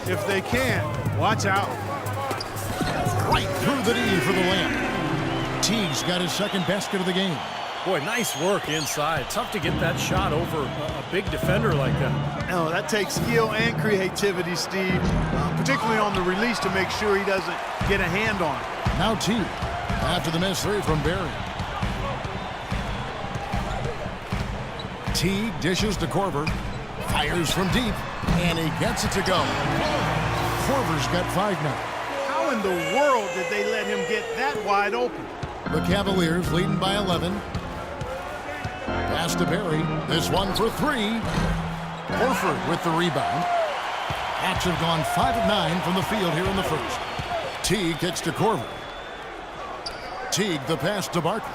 if they can. Watch out. Right through the knee for the layup. Teague's got his second basket of the game. Boy, nice work inside. Tough to get that shot over a big defender like that. Oh, that takes skill and creativity, Steve, particularly on the release to make sure he doesn't get a hand on it. Now Teague, after the missed three from Barry. Teague dishes to Korver, fires from deep, and he gets it to go. Korver's got 5 now. How in the world did they let him get that wide open? The Cavaliers leading by 11. Pass to Barry. This one for 3. Horford with the rebound. Hawks have gone 5 of 9 from the field here in the first. Teague kicks to Korver. Teague the pass to Barkley.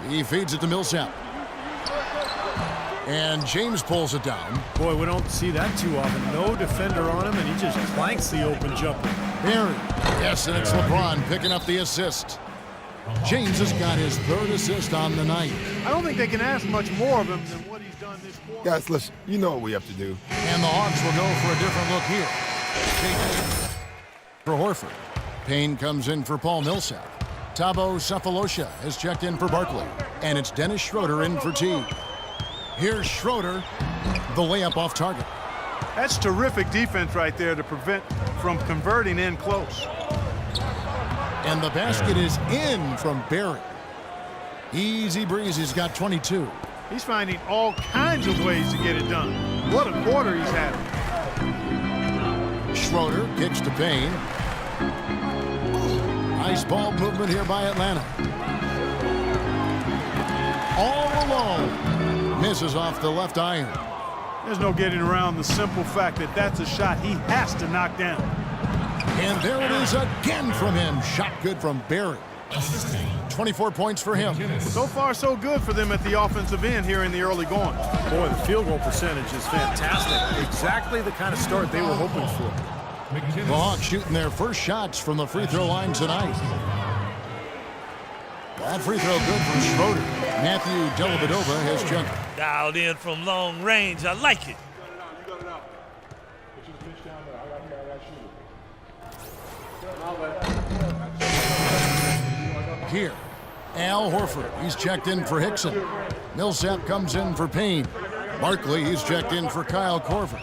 He feeds it to Millsap. And James pulls it down. Boy, we don't see that too often. No defender on him, and he just clanks the open jumper. Barry. Yes, and it's LeBron picking up the assist. James has got his 3rd assist on the night. I don't think they can ask much more of him than what he's done this quarter. Guys, listen, you know what we have to do. And the Hawks will go for a different look here. For Horford. Payne comes in for Paul Millsap. Thabo Sefolosha has checked in for Barkley. And it's Dennis Schroeder in for Teague. Here's Schroeder, the layup off target. That's terrific defense right there to prevent from converting in close. And the basket is in from Barry. Easy breezy's got 22. He's finding all kinds of ways to get it done. What a quarter he's having. Schroeder kicks to Payne. Nice ball movement here by Atlanta. All alone. Misses off the left iron. There's no getting around the simple fact that that's a shot he has to knock down. And there it is again from him. Shot good from Barry. 24 points for him. So far, so good for them at the offensive end here in the early going. Boy, the field goal percentage is fantastic. Exactly the kind of start they were hoping for. The Hawks shooting their first shots from the free throw line tonight. That free throw good from Schroeder. Matthew Dellavedova has checked. Dialed in from long range. I like it. Here, Al Horford. He's checked in for Hickson. Millsap comes in for Payne. Barkley, he's checked in for Kyle Korver.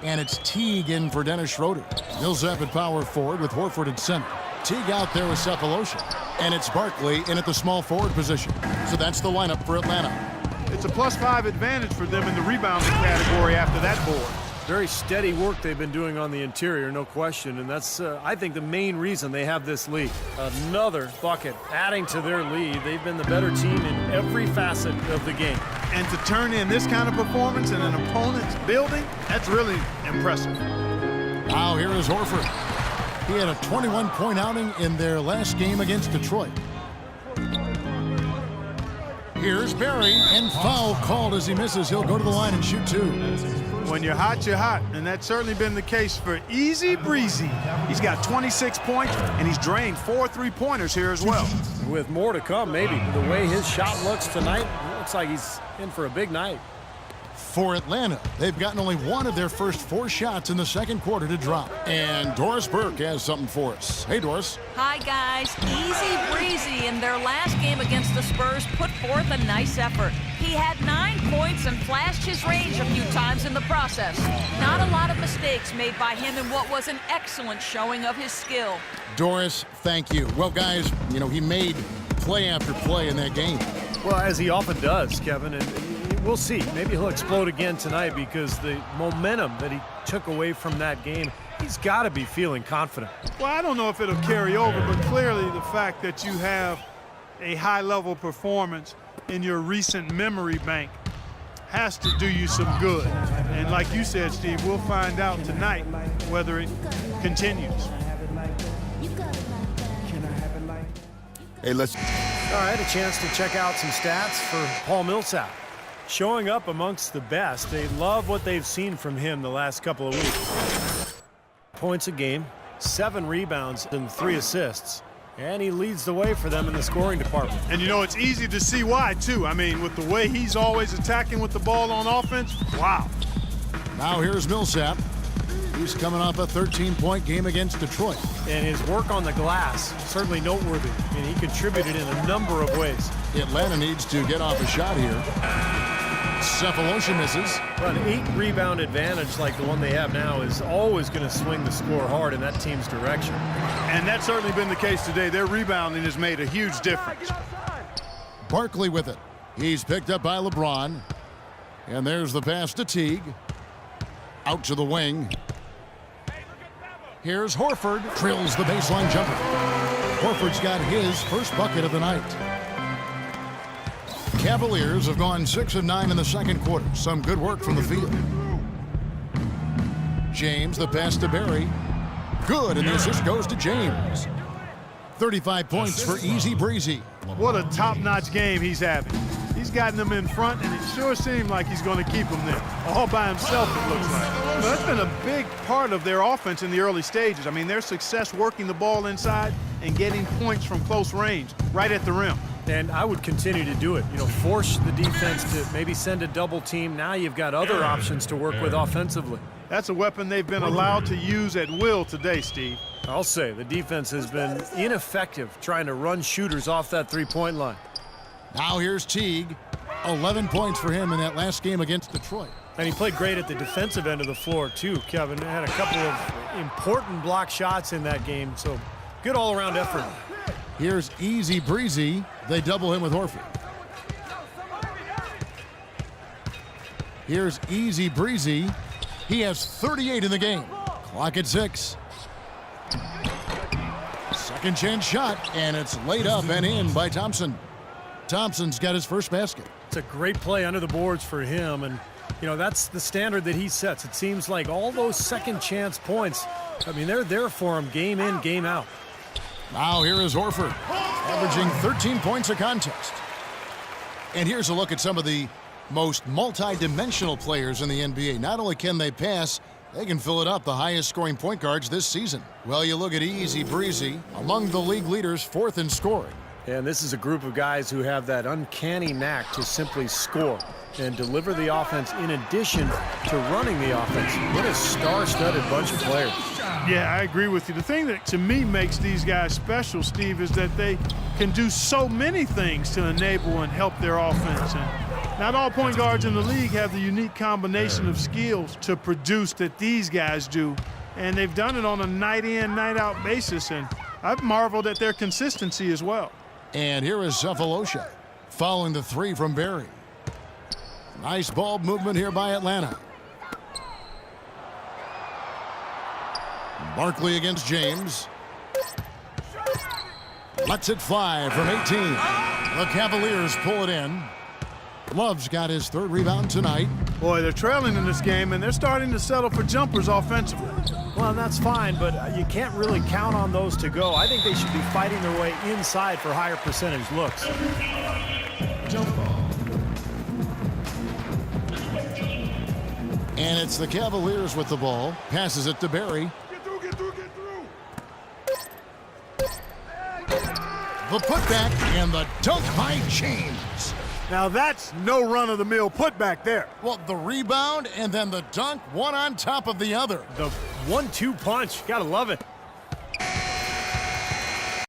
And it's Teague in for Dennis Schroeder. Millsap at power forward with Horford at center. Teague out there with Sefolosha. And it's Barkley in at the small forward position. So that's the lineup for Atlanta. It's a +5 advantage for them in the rebounding category after that board. Very steady work they've been doing on the interior, no question. And that's, I think, the main reason they have this lead. Another bucket adding to their lead. They've been the better team in every facet of the game. And to turn in this kind of performance in an opponent's building, that's really impressive. Now here is Horford. He had a 21-point outing in their last game against Detroit. Here's Barry, and foul called as he misses. He'll go to the line and shoot 2. When you're hot, and that's certainly been the case for Easy Breezy. He's got 26 points, and he's drained 4 3-pointers here as well. With more to come, maybe. The way his shot looks tonight, it looks like he's in for a big night. For Atlanta, they've gotten only one of their first 4 shots in the second quarter to drop. And Doris Burke has something for us. Hey, Doris. Hi, guys. Easy Breezy in their last game against the Spurs put forth a nice effort. He had 9 points and flashed his range a few times in the process. Not a lot of mistakes made by him in what was an excellent showing of his skill. Doris, thank you. Well, guys, you know, he made play after play in that game. Well, as he often does, Kevin, and we'll see. Maybe he'll explode again tonight because the momentum that he took away from that game, he's got to be feeling confident. Well, I don't know if it'll carry over, but clearly the fact that you have a high-level performance in your recent memory bank has to do you some good. And like you said, Steve, we'll find out tonight whether it continues. Hey, let's... All right, a chance to check out some stats for Paul Millsap. Showing up amongst the best. They love what they've seen from him the last couple of weeks. Points a game, 7 rebounds, and 3 assists. And he leads the way for them in the scoring department. And, you know, it's easy to see why, too. I mean, with the way he's always attacking with the ball on offense, wow. Now here's Millsap. He's coming off a 13-point game against Detroit. And his work on the glass, certainly noteworthy. And he contributed in a number of ways. Atlanta needs to get off a shot here. Cephalosha misses. But an 8-rebound advantage like the one they have now is always going to swing the score hard in that team's direction. And that's certainly been the case today. Their rebounding has made a huge difference. Barkley with it. He's picked up by LeBron. And there's the pass to Teague. Out to the wing. Here's Horford. Drills the baseline jumper. Horford's got his first bucket of the night. Cavaliers have gone 6 of 9 in the second quarter. Some good work from the field. James, the pass to Barry. Good, and the assist goes to James. 35 points for Easy Breezy. What a top-notch game he's having. He's gotten them in front, and it sure seemed like he's going to keep them there. All by himself, it looks like. Well, that's been a big part of their offense in the early stages. I mean, their success working the ball inside and getting points from close range, right at the rim. And I would continue to do it. You know, force the defense to maybe send a double team. Now you've got other options to work with offensively. That's a weapon they've been allowed to use at will today, Steve. I'll say the defense has been ineffective trying to run shooters off that three-point line. Now here's Teague. 11 points for him in that last game against Detroit. And he played great at the defensive end of the floor, too, Kevin. Had a couple of important block shots in that game, so good all-around effort. Here's Easy Breezy. They double him with Horford. Here's Easy Breezy. He has 38 in the game. Clock at 6. Second chance shot, and it's laid up and in by Thompson. Thompson's got his first basket. It's a great play under the boards for him, and you know that's the standard that he sets. It seems like all those second chance points, I mean, they're there for him game in, game out. Now here is Horford, averaging 13 points a contest. And here's a look at some of the most multi-dimensional players in the NBA. Not only can they pass, they can fill it up, the highest scoring point guards this season. Well, you look at Easy Breezy, among the league leaders, 4th in scoring. And this is a group of guys who have that uncanny knack to simply score and deliver the offense in addition to running the offense. What a star-studded bunch of players. Yeah, I agree with you. The thing that, to me, makes these guys special, Steve, is that they can do so many things to enable and help their offense. And not all point guards in the league have the unique combination of skills to produce that these guys do. And they've done it on a night-in, night-out basis. And I've marveled at their consistency as well. And here is Cephalosha, following the 3 from Barry. Nice ball movement here by Atlanta. Barkley against James. Lets it fly from 18. The Cavaliers pull it in. Love's got his 3rd rebound tonight. Boy, they're trailing in this game, and they're starting to settle for jumpers offensively. Well, that's fine, but you can't really count on those to go. I think they should be fighting their way inside for higher percentage looks. Jump ball. And it's the Cavaliers with the ball. Passes it to Barry. Get through, get through, get through. The putback and the dunk by James. Now that's no run-of-the-mill putback there. Well, the rebound and then the dunk, one on top of the other. The 1-2 punch, gotta love it.